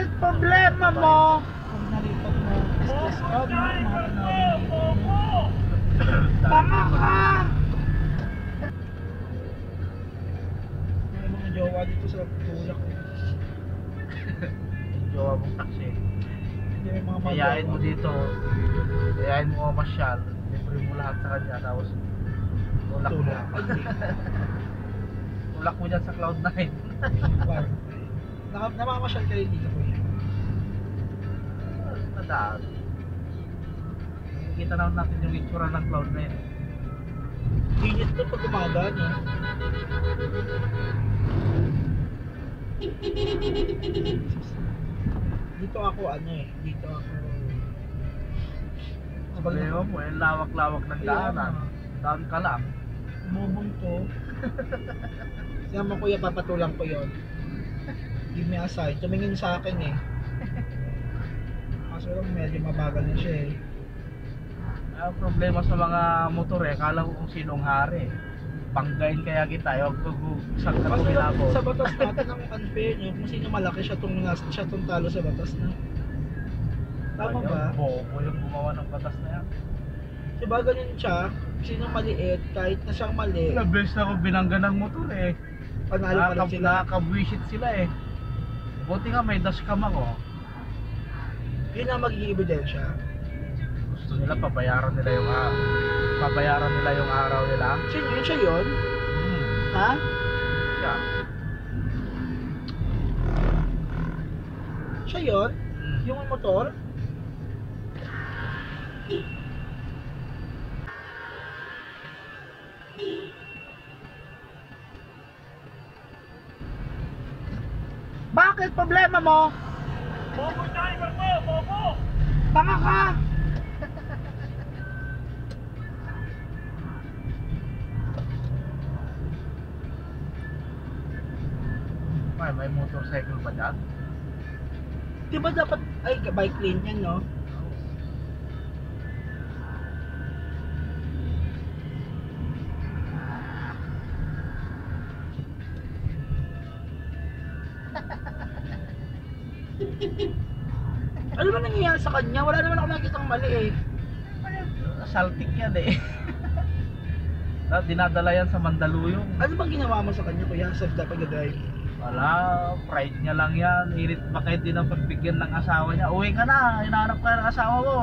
Bakit problema mo? Kung nalipat mo, stress ka, no? Mga panahon dito. Tama ka! May mga jowa dito sa tulak. Jowa mong taxi. Hindi may mga Ayain mo dito. Ayain mo masyal. Libre mo lahat sa kanya. Tapos tulak mo. tulak. Tulak mo dyan sa Cloud9. Namamasyal kayo dito, kuya. Nadaan. Nakikita naman natin yung itsura ng Cloud9. Init to pag umaga, no? Dito ako, dito ako. Problema mo, yung lawak-lawak ng daanan. Daan ka lang. Umubong to. Siya mo, kuya, papatulang ko yon. Give me a sign. Tumingin sa akin eh. Kaso lang medyo mabagal na siya eh. Ang problema sa mga motor eh, akala ko kung sinong hari. Panggain kaya kita, yung isang Kaso kumilabot. sa batas natin ang unfair nyo, kung sino malaki siya tong talo sa batas na. Tama ba? Bobo yung gumawa ng batas na yan. Diba ganun siya, sino maliit, kahit na siyang mali, Ilang beses na ako binangga ng motor eh. panalo pa rin sila. Nakakabwisit sila eh. Buti nga may dashcam ako. Yun ang magiging ebidensya. Gusto nila pabayaran nila yung araw nila. Sino yun? Siya yun? Ha? Siya. Siya yun? Yung motor? Bakit problema mo? Bobo driver mo! Bobo! Tama ka! May motorcycle ba dyan? Di ba dapat, ay bike lane yan, no? Ano ba nangyayari sa kanya? Wala naman ako nakikitang mali eh. Saltik yan eh. Dinadala yan sa Mandaluyong. Ano bang ginawa mo sa kanya, kuya? Sa pag-drive? Wala, pride niya lang yan. Irit baka hindi ng pagbigyan ng asawa niya. Uwi ka na, hinahanap ka ng asawa mo.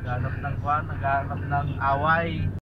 Naghanap ng kwan, naghanap ng away.